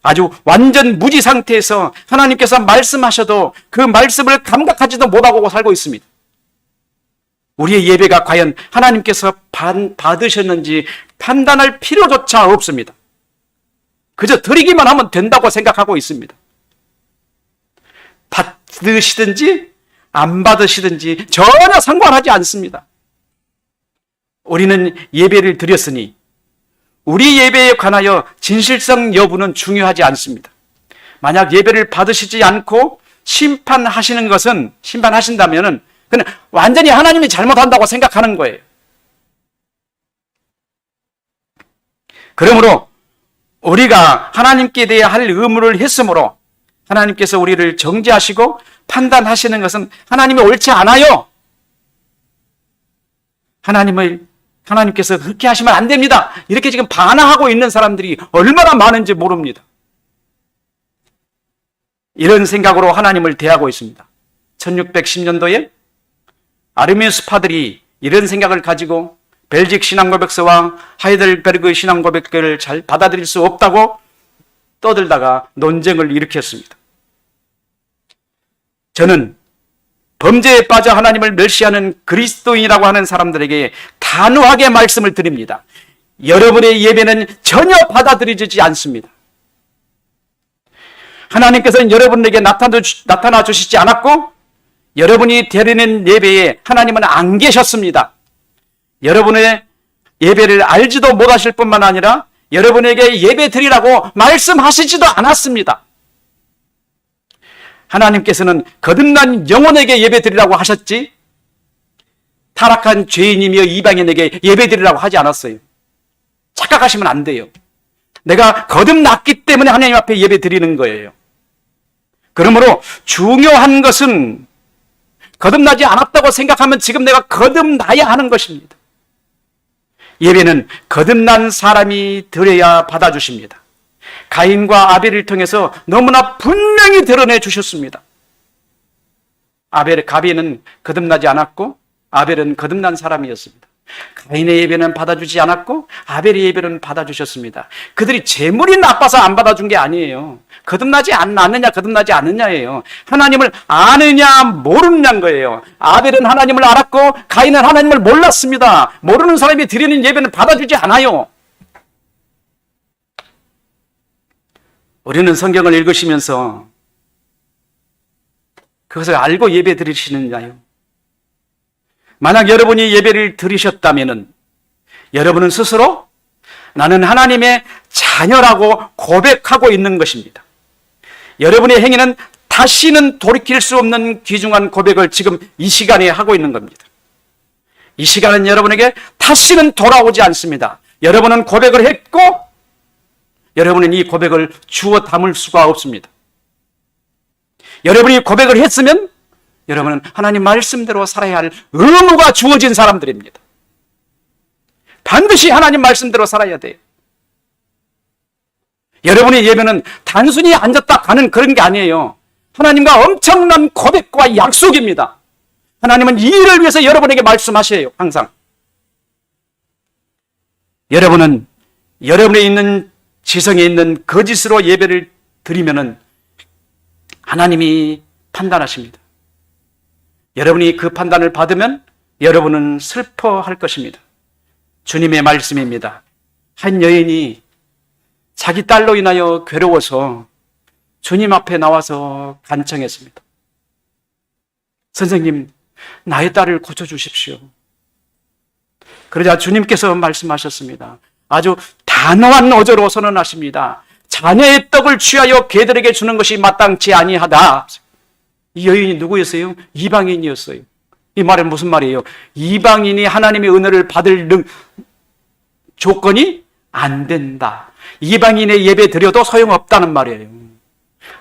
아주 완전 무지 상태에서 하나님께서 말씀하셔도 그 말씀을 감각하지도 못하고 살고 있습니다. 우리의 예배가 과연 하나님께서 받으셨는지 판단할 필요조차 없습니다. 그저 드리기만 하면 된다고 생각하고 있습니다. 받으시든지 안 받으시든지 전혀 상관하지 않습니다. 우리는 예배를 드렸으니 우리 예배에 관하여 진실성 여부는 중요하지 않습니다. 만약 예배를 받으시지 않고 심판하신다면은 그냥 완전히 하나님이 잘못한다고 생각하는 거예요. 그러므로 우리가 하나님께 대해 할 의무를 했으므로 하나님께서 우리를 정죄하시고 판단하시는 것은 하나님이 옳지 않아요. 하나님께서 그렇게 하시면 안 됩니다. 이렇게 지금 반항하고 있는 사람들이 얼마나 많은지 모릅니다. 이런 생각으로 하나님을 대하고 있습니다. 1610년도에 아르미우스파들이 이런 생각을 가지고 벨직 신앙고백서와 하이델베르그 신앙고백서를 잘 받아들일 수 없다고 떠들다가 논쟁을 일으켰습니다. 저는 범죄에 빠져 하나님을 멸시하는 그리스도인이라고 하는 사람들에게 단호하게 말씀을 드립니다. 여러분의 예배는 전혀 받아들여지지 않습니다. 하나님께서는 여러분에게 나타나 주시지 않았고 여러분이 드리는 예배에 하나님은 안 계셨습니다. 여러분의 예배를 알지도 못하실 뿐만 아니라 여러분에게 예배 드리라고 말씀하시지도 않았습니다. 하나님께서는 거듭난 영혼에게 예배 드리라고 하셨지 타락한 죄인이며 이방인에게 예배 드리라고 하지 않았어요. 착각하시면 안 돼요. 내가 거듭났기 때문에 하나님 앞에 예배 드리는 거예요. 그러므로 중요한 것은 거듭나지 않았다고 생각하면 지금 내가 거듭나야 하는 것입니다. 예배는 거듭난 사람이 드려야 받아주십니다. 가인과 아벨을 통해서 너무나 분명히 드러내 주셨습니다. 가인은 거듭나지 않았고 아벨은 거듭난 사람이었습니다. 가인의 예배는 받아주지 않았고 아벨의 예배는 받아주셨습니다. 그들이 재물이 나빠서 안 받아준 게 아니에요. 거듭나지 않느냐 거듭나지 않느냐예요. 하나님을 아느냐 모르느냐인 거예요. 아벨은 하나님을 알았고 가인은 하나님을 몰랐습니다. 모르는 사람이 드리는 예배는 받아주지 않아요. 우리는 성경을 읽으시면서 그것을 알고 예배 드리시느냐요? 만약 여러분이 예배를 드리셨다면 여러분은 스스로 나는 하나님의 자녀라고 고백하고 있는 것입니다. 여러분의 행위는 다시는 돌이킬 수 없는 귀중한 고백을 지금 이 시간에 하고 있는 겁니다. 이 시간은 여러분에게 다시는 돌아오지 않습니다. 여러분은 고백을 했고 여러분은 이 고백을 주워 담을 수가 없습니다. 여러분이 고백을 했으면 여러분은 하나님 말씀대로 살아야 할 의무가 주어진 사람들입니다. 반드시 하나님 말씀대로 살아야 돼요. 여러분의 예배는 단순히 앉았다 가는 그런 게 아니에요. 하나님과 엄청난 고백과 약속입니다. 하나님은 이 일을 위해서 여러분에게 말씀하셔요. 항상. 여러분은 여러분의 있는 지성에 있는 거짓으로 예배를 드리면은 하나님이 판단하십니다. 여러분이 그 판단을 받으면 여러분은 슬퍼할 것입니다. 주님의 말씀입니다. 한 여인이 자기 딸로 인하여 괴로워서 주님 앞에 나와서 간청했습니다. 선생님, 나의 딸을 고쳐주십시오. 그러자 주님께서 말씀하셨습니다. 아주 단호한 어조로 선언하십니다. 자녀의 떡을 취하여 개들에게 주는 것이 마땅치 아니하다. 이 여인이 누구였어요? 이방인이었어요. 이 말은 무슨 말이에요? 이방인이 하나님의 은혜를 받을 조건이 안 된다. 이방인의 예배 드려도 소용없다는 말이에요.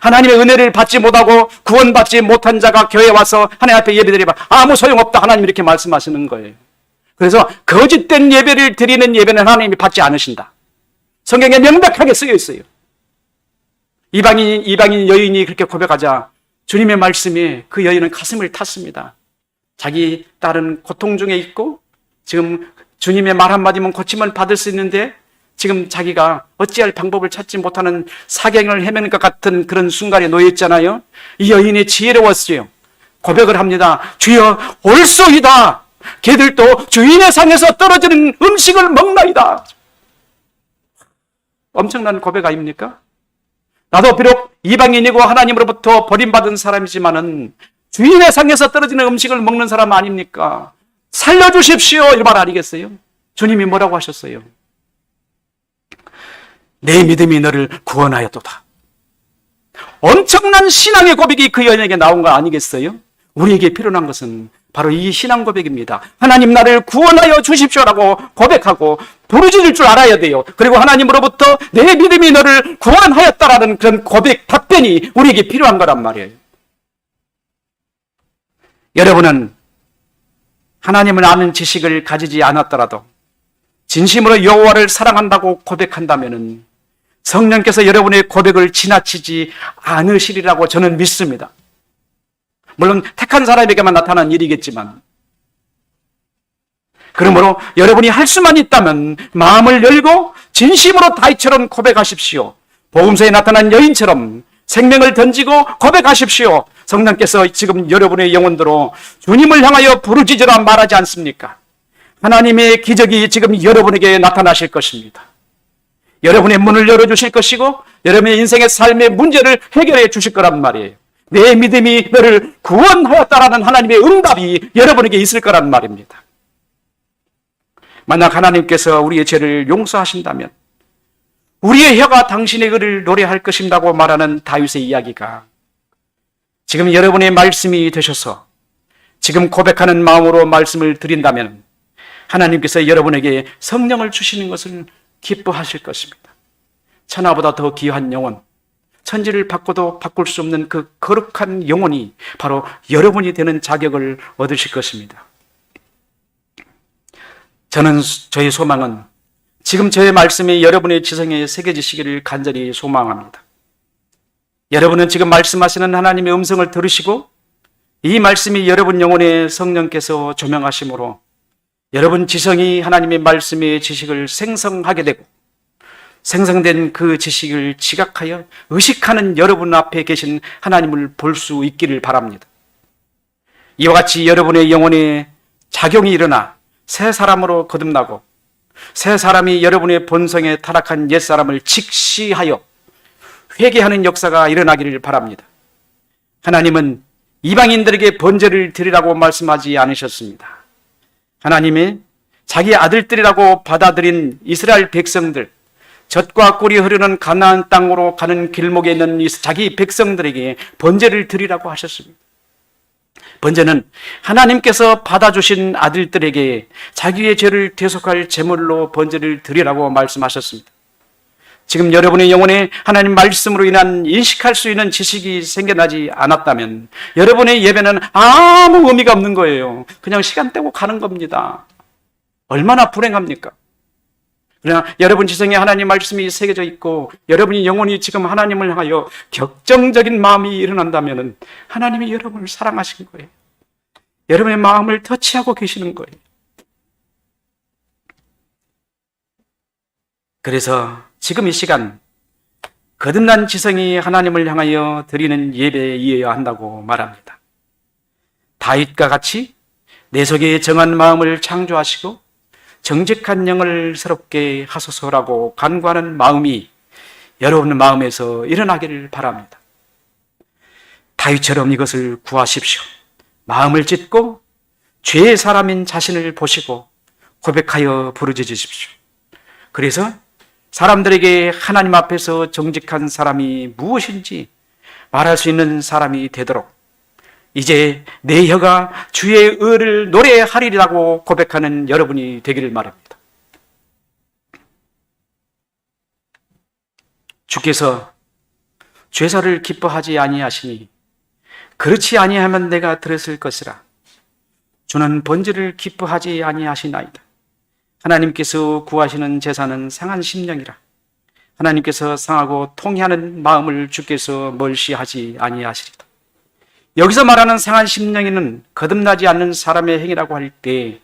하나님의 은혜를 받지 못하고 구원받지 못한 자가 교회에 와서 하나님 앞에 예배 드리면 아무 소용없다. 하나님 이렇게 말씀하시는 거예요. 그래서 거짓된 예배를 드리는 예배는 하나님이 받지 않으신다. 성경에 명백하게 쓰여 있어요. 이방인 여인이 그렇게 고백하자 주님의 말씀에 그 여인은 가슴을 탔습니다. 자기 딸은 고통 중에 있고 지금 주님의 말 한마디면 고침을 받을 수 있는데 지금 자기가 어찌할 방법을 찾지 못하는 사경을 헤매는 것 같은 그런 순간에 놓여 있잖아요. 이 여인이 지혜로웠어요. 고백을 합니다. 주여 올소이다. 개들도 주인의 상에서 떨어지는 음식을 먹나이다. 엄청난 고백 아닙니까? 나도 비록 이방인이고 하나님으로부터 버림받은 사람이지만은 주인의 상에서 떨어지는 음식을 먹는 사람 아닙니까? 살려주십시오. 이 말 아니겠어요? 주님이 뭐라고 하셨어요? 내 믿음이 너를 구원하였도다. 엄청난 신앙의 고백이 그 여인에게 나온 거 아니겠어요? 우리에게 필요한 것은 바로 이 신앙 고백입니다. 하나님 나를 구원하여 주십시오라고 고백하고 부르짖을 줄 알아야 돼요. 그리고 하나님으로부터 내 믿음이 너를 구원하였다라는 그런 고백, 답변이 우리에게 필요한 거란 말이에요. 여러분은 하나님을 아는 지식을 가지지 않았더라도 진심으로 여호와를 사랑한다고 고백한다면 성령께서 여러분의 고백을 지나치지 않으시리라고 저는 믿습니다. 물론 택한 사람에게만 나타난 일이겠지만, 그러므로 여러분이 할 수만 있다면 마음을 열고 진심으로 다윗처럼 고백하십시오. 복음서에 나타난 여인처럼 생명을 던지고 고백하십시오. 성령께서 지금 여러분의 영혼들로 주님을 향하여 부르짖으라 말하지 않습니까? 하나님의 기적이 지금 여러분에게 나타나실 것입니다. 여러분의 문을 열어주실 것이고 여러분의 인생의 삶의 문제를 해결해 주실 거란 말이에요. 내 믿음이 너를 구원하였다라는 하나님의 응답이 여러분에게 있을 거란 말입니다. 만약 하나님께서 우리의 죄를 용서하신다면 우리의 혀가 당신의 의를 노래할 것임이라고 말하는 다윗의 이야기가 지금 여러분의 말씀이 되셔서 지금 고백하는 마음으로 말씀을 드린다면 하나님께서 여러분에게 성령을 주시는 것을 기뻐하실 것입니다. 천하보다 더 귀한 영혼, 천지를 바꿔도 바꿀 수 없는 그 거룩한 영혼이 바로 여러분이 되는 자격을 얻으실 것입니다. 저의 소망은 지금 저의 말씀이 여러분의 지성에 새겨지시기를 간절히 소망합니다. 여러분은 지금 말씀하시는 하나님의 음성을 들으시고 이 말씀이 여러분 영혼에 성령께서 조명하심으로 여러분 지성이 하나님의 말씀의 지식을 생성하게 되고 생성된 그 지식을 지각하여 의식하는 여러분 앞에 계신 하나님을 볼 수 있기를 바랍니다. 이와 같이 여러분의 영혼에 작용이 일어나 새 사람으로 거듭나고 새 사람이 여러분의 본성에 타락한 옛사람을 직시하여 회개하는 역사가 일어나기를 바랍니다. 하나님은 이방인들에게 번제를 드리라고 말씀하지 않으셨습니다. 하나님이 자기 아들들이라고 받아들인 이스라엘 백성들, 젖과 꿀이 흐르는 가나안 땅으로 가는 길목에 있는 자기 백성들에게 번제를 드리라고 하셨습니다. 번제는 하나님께서 받아주신 아들들에게 자기의 죄를 대속할 제물로 번제를 드리라고 말씀하셨습니다. 지금 여러분의 영혼에 하나님 말씀으로 인한 인식할 수 있는 지식이 생겨나지 않았다면 여러분의 예배는 아무 의미가 없는 거예요. 그냥 시간 떼고 가는 겁니다. 얼마나 불행합니까? 그러나 여러분 지성에 하나님 말씀이 새겨져 있고 여러분이 영혼이 지금 하나님을 향하여 격정적인 마음이 일어난다면 하나님이 여러분을 사랑하신 거예요. 여러분의 마음을 터치하고 계시는 거예요. 그래서 지금 이 시간 거듭난 지성이 하나님을 향하여 드리는 예배에 이어야 한다고 말합니다. 다윗과 같이 내 속에 정한 마음을 창조하시고 정직한 영을 새롭게 하소서라고 간구하는 마음이 여러분 마음에서 일어나기를 바랍니다. 다윗처럼 이것을 구하십시오. 마음을 찢고 죄의 사람인 자신을 보시고 고백하여 부르짖으십시오. 그래서 사람들에게 하나님 앞에서 정직한 사람이 무엇인지 말할 수 있는 사람이 되도록 이제 내 혀가 주의 의를 노래하리라고 고백하는 여러분이 되기를 바랍니다. 주께서 죄사를 기뻐하지 아니하시니 그렇지 아니하면 내가 들었을 것이라. 주는 번제를 기뻐하지 아니하시나이다. 하나님께서 구하시는 제사는 상한 심령이라. 하나님께서 상하고 통회하는 마음을 주께서 멀시하지 아니하시리다. 여기서 말하는 상한 심령에는 거듭나지 않는 사람의 행위라고 할 때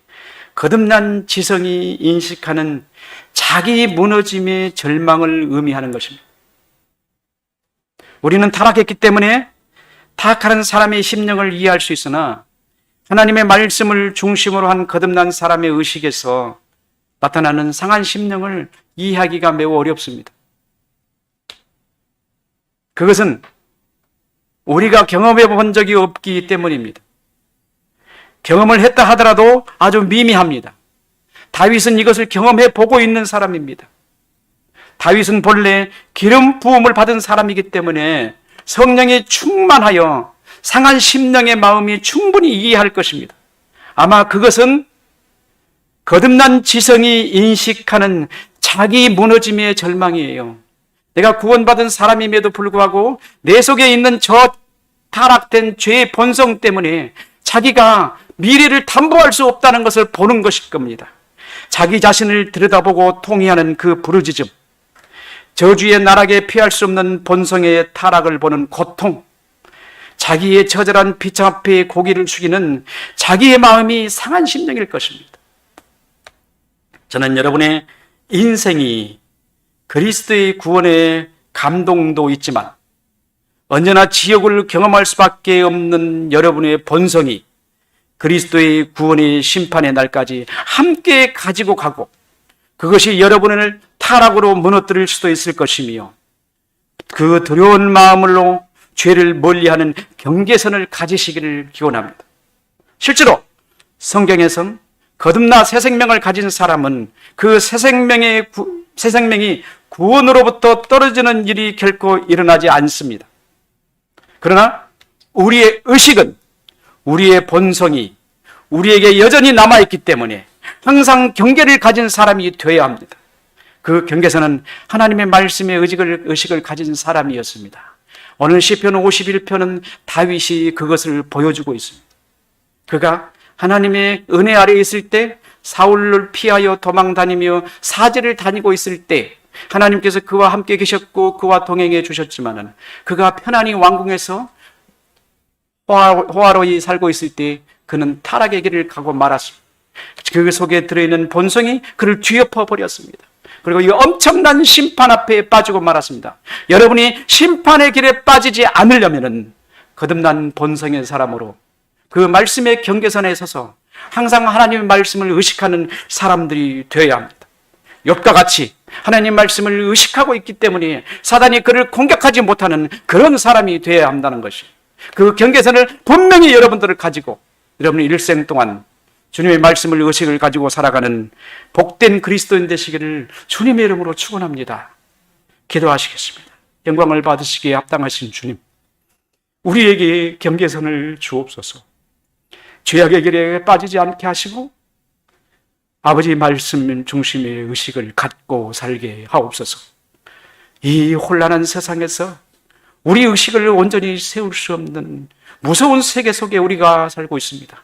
거듭난 지성이 인식하는 자기 무너짐의 절망을 의미하는 것입니다. 우리는 타락했기 때문에 타락하는 사람의 심령을 이해할 수 있으나 하나님의 말씀을 중심으로 한 거듭난 사람의 의식에서 나타나는 상한 심령을 이해하기가 매우 어렵습니다. 그것은 우리가 경험해 본 적이 없기 때문입니다. 경험을 했다 하더라도 아주 미미합니다. 다윗은 이것을 경험해 보고 있는 사람입니다. 다윗은 본래 기름 부음을 받은 사람이기 때문에 성령에 충만하여 상한 심령의 마음이 충분히 이해할 것입니다. 아마 그것은 거듭난 지성이 인식하는 자기 무너짐의 절망이에요. 내가 구원받은 사람임에도 불구하고 내 속에 있는 저 타락된 죄의 본성 때문에 자기가 미래를 담보할 수 없다는 것을 보는 것일 겁니다. 자기 자신을 들여다보고 통회하는 그 부르짖음, 저주의 나락에 피할 수 없는 본성의 타락을 보는 고통, 자기의 처절한 비참 앞에 고개를 숙이는 자기의 마음이 상한 심령일 것입니다. 저는 여러분의 인생이 그리스도의 구원의 감동도 있지만 언제나 지옥을 경험할 수밖에 없는 여러분의 본성이 그리스도의 구원의 심판의 날까지 함께 가지고 가고 그것이 여러분을 타락으로 무너뜨릴 수도 있을 것이며 그 두려운 마음으로 죄를 멀리하는 경계선을 가지시기를 기원합니다. 실제로 성경에선 거듭나 새 생명을 가진 사람은 그 새 생명이 구원으로부터 떨어지는 일이 결코 일어나지 않습니다. 그러나 우리의 의식은, 우리의 본성이 우리에게 여전히 남아있기 때문에 항상 경계를 가진 사람이 되어야 합니다. 그 경계선은 하나님의 말씀의 의식을 가진 사람이었습니다. 오늘 시편 51편은 다윗이 그것을 보여주고 있습니다. 그가 하나님의 은혜 아래에 있을 때, 사울을 피하여 도망다니며 사제를 다니고 있을 때 하나님께서 그와 함께 계셨고 그와 동행해 주셨지만은 그가 편안히 왕궁에서 호화로이 살고 있을 때 그는 타락의 길을 가고 말았습니다. 그 속에 들어있는 본성이 그를 뒤엎어 버렸습니다. 그리고 이 엄청난 심판 앞에 빠지고 말았습니다. 여러분이 심판의 길에 빠지지 않으려면은 거듭난 본성의 사람으로 그 말씀의 경계선에 서서 항상 하나님의 말씀을 의식하는 사람들이 되어야 합니다. 욥과 같이 하나님 말씀을 의식하고 있기 때문에 사단이 그를 공격하지 못하는 그런 사람이 되어야 한다는 것이, 그 경계선을 분명히 여러분들을 가지고 여러분의 일생 동안 주님의 말씀을 의식을 가지고 살아가는 복된 그리스도인 되시기를 주님의 이름으로 축원합니다. 기도하시겠습니다. 영광을 받으시기에 합당하신 주님, 우리에게 경계선을 주옵소서. 죄악의 길에 빠지지 않게 하시고 아버지 말씀 중심의 의식을 갖고 살게 하옵소서. 이 혼란한 세상에서 우리 의식을 온전히 세울 수 없는 무서운 세계 속에 우리가 살고 있습니다.